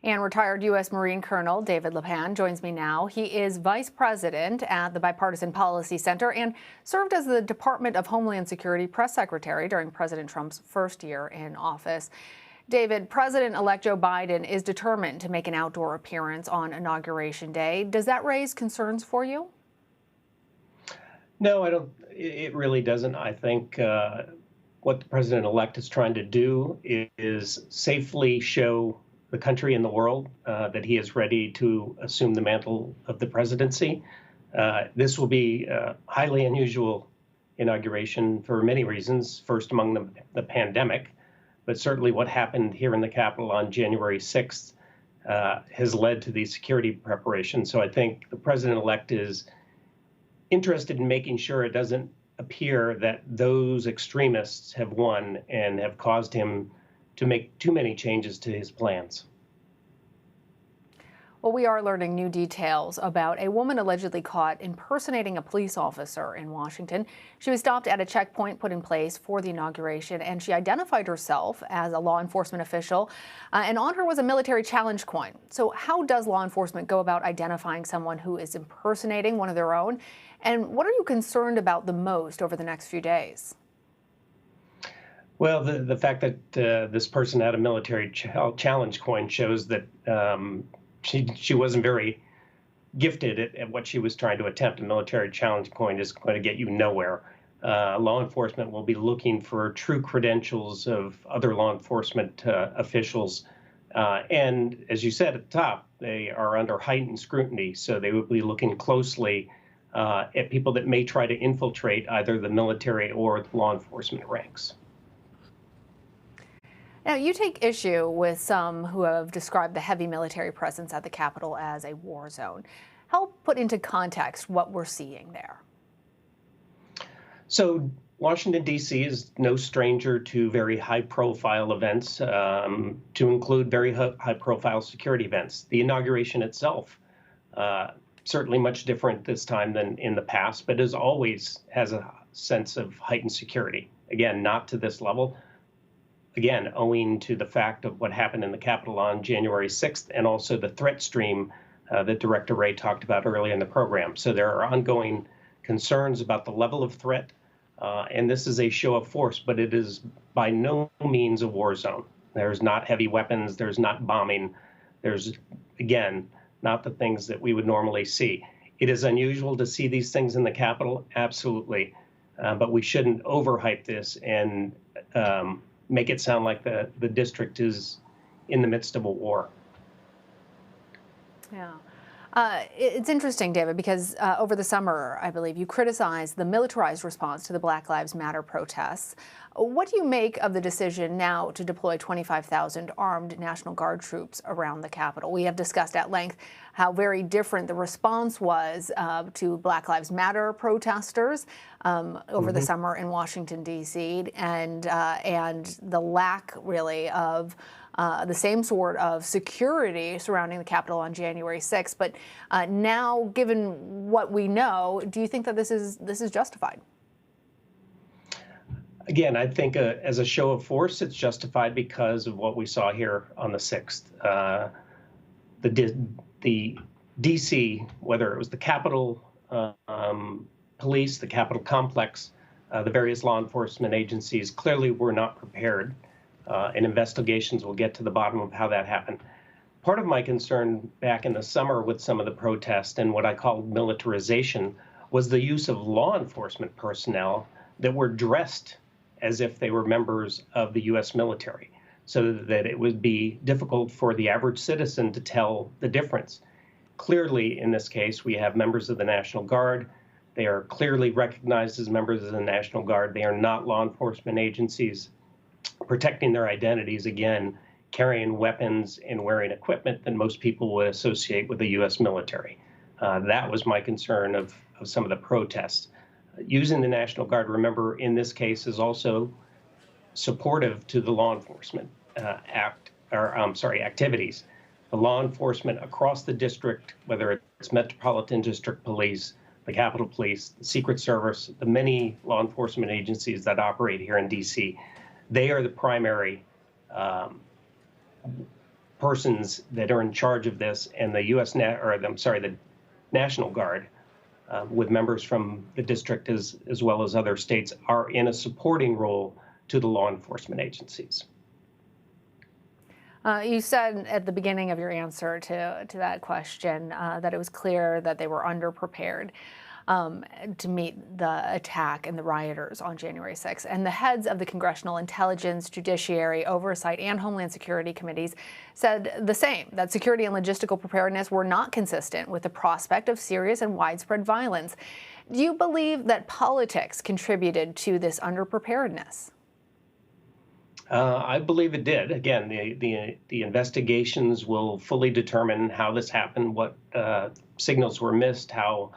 And retired U.S. Marine Colonel David Lapan joins me now. He is vice president at the Bipartisan Policy Center and served as the Department of Homeland Security press secretary during President Trump's first year in office. David, President-elect Joe Biden is determined to make an outdoor appearance on Inauguration Day. Does that raise concerns for you? No, I don't. It really doesn't. I think what the president-elect is trying to do is safely show the country and the world that he is ready to assume the mantle of the presidency. This will be a highly unusual inauguration for many reasons. First, among them, the pandemic, but certainly what happened here in the Capitol on January 6th has led to these security preparations. So I think the president-elect is interested in making sure it doesn't appear that those extremists have won and have caused him to make too many changes to his plans. Well, we are learning new details about a woman allegedly caught impersonating a police officer in Washington. She was stopped at a checkpoint put in place for the inauguration, and she identified herself as a law enforcement official, and on her was a military challenge coin. So how does law enforcement go about identifying someone who is impersonating one of their own? And what are you concerned about the most over the next few days? Well, the fact that this person had a military challenge coin shows that she wasn't very gifted at what she was trying to attempt. A military challenge coin is going to get you nowhere. Law enforcement will be looking for true credentials of other law enforcement officials. And as you said at the top, they are under heightened scrutiny. So they will be looking closely at people that may try to infiltrate either the military or the law enforcement ranks. Now, you take issue with some who have described the heavy military presence at the Capitol as a war zone. Help put into context what we're seeing there. So Washington, D.C. is no stranger to very high-profile events, to include very high-profile security events. The inauguration itself, certainly much different this time than in the past, but as always has a sense of heightened security. Again, not to this level. Again, owing to the fact of what happened in the Capitol on January 6th and also the threat stream that Director Wray talked about earlier in the program. So there are ongoing concerns about the level of threat, and this is a show of force, but it is by no means a war zone. There's not heavy weapons, there's not bombing, there's, again, not the things that we would normally see. It is unusual to see these things in the Capitol, absolutely, but we shouldn't overhype this and make it sound like the district is in the midst of a war. Yeah. It's interesting, David, because over the summer, I believe, you criticized the militarized response to the Black Lives Matter protests. What do you make of the decision now to deploy 25,000 armed National Guard troops around the Capitol? We have discussed at length how very different the response was to Black Lives Matter protesters over the summer in Washington, D.C., and the lack, really, of the same sort of security surrounding the Capitol on January 6th. But now, given what we know, do you think that this is justified? Again, I think as a show of force, it's justified because of what we saw here on the 6th. The D.C., whether it was the Capitol Police, the Capitol Complex, the various law enforcement agencies clearly were not prepared. And investigations will get to the bottom of how that happened. Part of my concern back in the summer with some of the protests and what I called militarization was the use of law enforcement personnel that were dressed as if they were members of the U.S. military, so that it would be difficult for the average citizen to tell the difference. Clearly, in this case, we have members of the National Guard. They are clearly recognized as members of the National Guard. They are not law enforcement agencies protecting their identities, again, carrying weapons and wearing equipment that most people would associate with the U.S. military. That was my concern of some of the protests. Using the National Guard, remember, in this case, is also supportive to the law enforcement activities. The law enforcement across the district, whether it's Metropolitan District Police, the Capitol Police, the Secret Service, the many law enforcement agencies that operate here in D.C., they are the primary persons that are in charge of this, and the the National Guard, with members from the district as well as other states, are in a supporting role to the law enforcement agencies. You said at the beginning of your answer to that question that it was clear that they were underprepared to meet the attack and the rioters on January 6th. And the heads of the Congressional Intelligence, Judiciary, Oversight, and Homeland Security committees said the same, that security and logistical preparedness were not consistent with the prospect of serious and widespread violence. Do you believe that politics contributed to this underpreparedness? I believe it did. Again, the investigations will fully determine how this happened, what signals were missed, how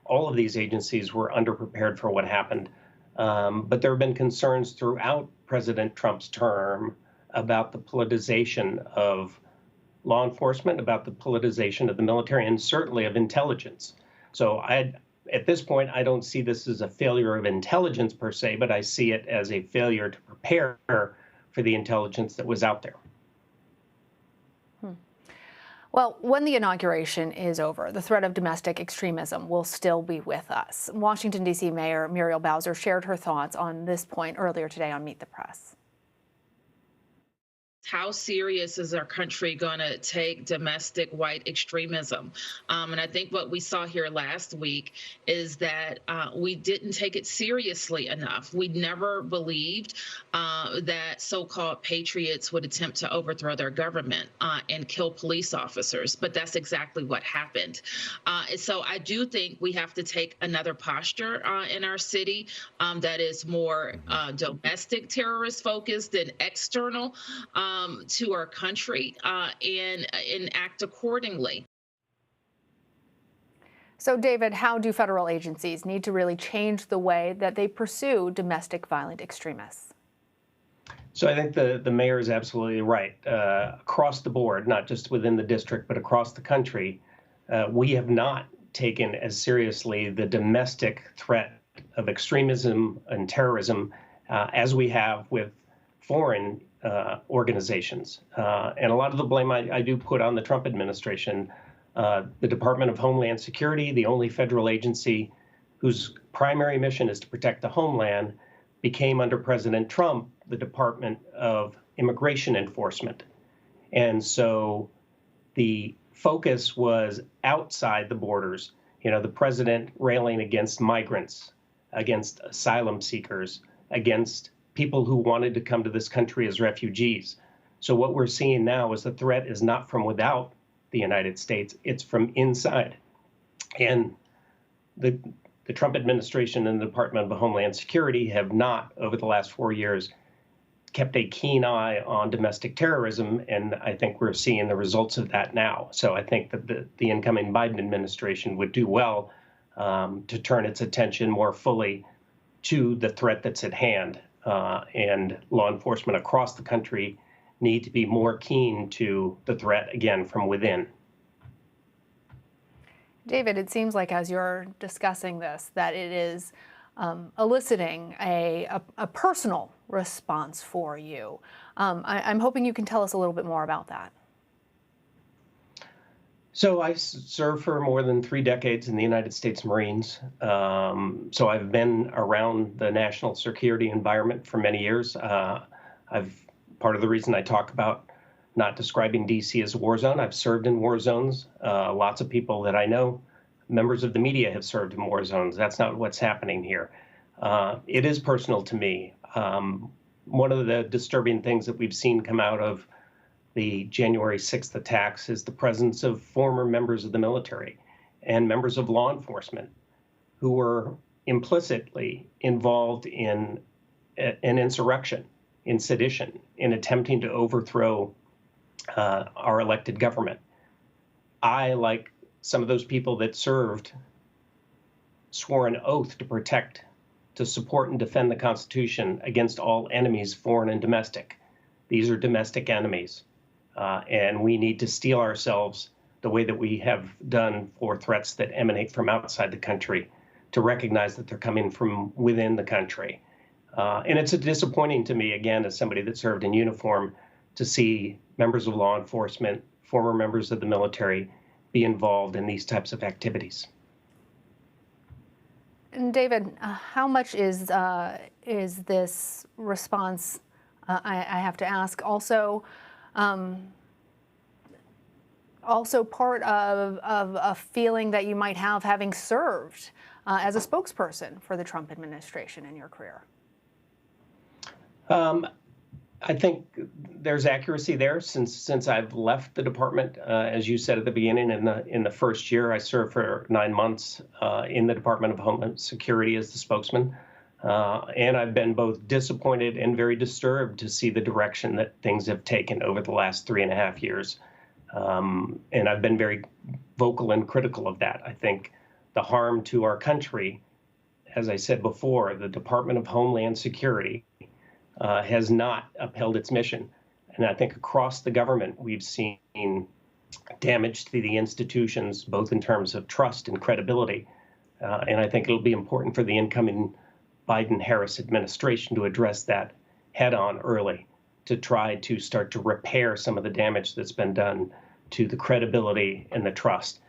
all of these agencies were underprepared for what happened. But there have been concerns throughout President Trump's term about the politicization of law enforcement, about the politicization of the military, and certainly of intelligence. So at this point, I don't see this as a failure of intelligence per se, but I see it as a failure to prepare for the intelligence that was out there. Well, when the inauguration is over, the threat of domestic extremism will still be with us. Washington, D.C. Mayor Muriel Bowser shared her thoughts on this point earlier today on Meet the Press. How serious is our country going to take domestic white extremism? And I think what we saw here last week is that we didn't take it seriously enough. We never believed that so-called patriots would attempt to overthrow their government and kill police officers, but that's exactly what happened. So I do think we have to take another posture in our city that is more domestic terrorist focused than external to our country and act accordingly. So, David, how do federal agencies need to really change the way that they pursue domestic violent extremists? So I think the mayor is absolutely right. Across the board, not just within the district, but across the country, we have not taken as seriously the domestic threat of extremism and terrorism as we have with foreign organizations. And a lot of the blame I do put on the Trump administration. The Department of Homeland Security, the only federal agency whose primary mission is to protect the homeland, became under President Trump the Department of Immigration Enforcement. And so the focus was outside the borders. You know, the president railing against migrants, against asylum seekers, against people who wanted to come to this country as refugees. So what we're seeing now is the threat is not from without the United States, it's from inside. And the Trump administration and the Department of Homeland Security have not, over the last 4 years, kept a keen eye on domestic terrorism, and I think we're seeing the results of that now. So I think that the incoming Biden administration would do well to turn its attention more fully to the threat that's at hand. And law enforcement across the country need to be more keen to the threat, again, from within. David, it seems like as you're discussing this, that it is eliciting a personal response for you. I'm hoping you can tell us a little bit more about that. So I served for more than 3 decades in the United States Marines. So I've been around the national security environment for many years. Part of the reason I talk about not describing D.C. as a war zone, I've served in war zones. Lots of people that I know, members of the media, have served in war zones. That's not what's happening here. It is personal to me. One of the disturbing things that we've seen come out of the January 6th attacks is the presence of former members of the military and members of law enforcement who were implicitly involved in an insurrection, in sedition, in attempting to overthrow our elected government. I, like some of those people that served, swore an oath to protect, to support and defend the Constitution against all enemies, foreign and domestic. These are domestic enemies. And we need to steel ourselves the way that we have done for threats that emanate from outside the country, to recognize that they're coming from within the country. And it's disappointing to me, again, as somebody that served in uniform, to see members of law enforcement, former members of the military be involved in these types of activities. And David, how much is this response, I have to ask, also part of a feeling that you might have having served as a spokesperson for the Trump administration in your career? I think there's accuracy there since I've left the department. As you said at the beginning, in the first year, I served for 9 months in the Department of Homeland Security as the spokesman. And I've been both disappointed and very disturbed to see the direction that things have taken over the last 3.5 years. And I've been very vocal and critical of that. I think the harm to our country, as I said before, the Department of Homeland Security has not upheld its mission. And I think across the government, we've seen damage to the institutions, both in terms of trust and credibility. And I think it'll be important for the incoming Biden-Harris administration to address that head on early, to try to start to repair some of the damage that's been done to the credibility and the trust.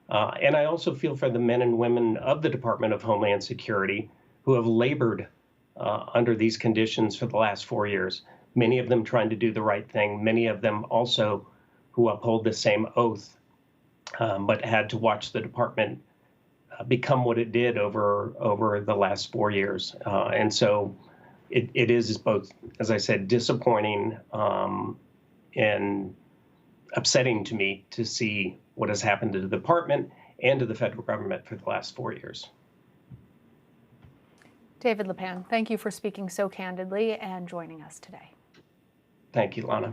And I also feel for the men and women of the Department of Homeland Security who have labored under these conditions for the last 4 years, many of them trying to do the right thing, many of them also who uphold the same oath, but had to watch the department become what it did over the last 4 years. And so it is both, as I said, disappointing and upsetting to me to see what has happened to the department and to the federal government for the last 4 years. David Lapan, thank you for speaking so candidly and joining us today. Thank you, Lana.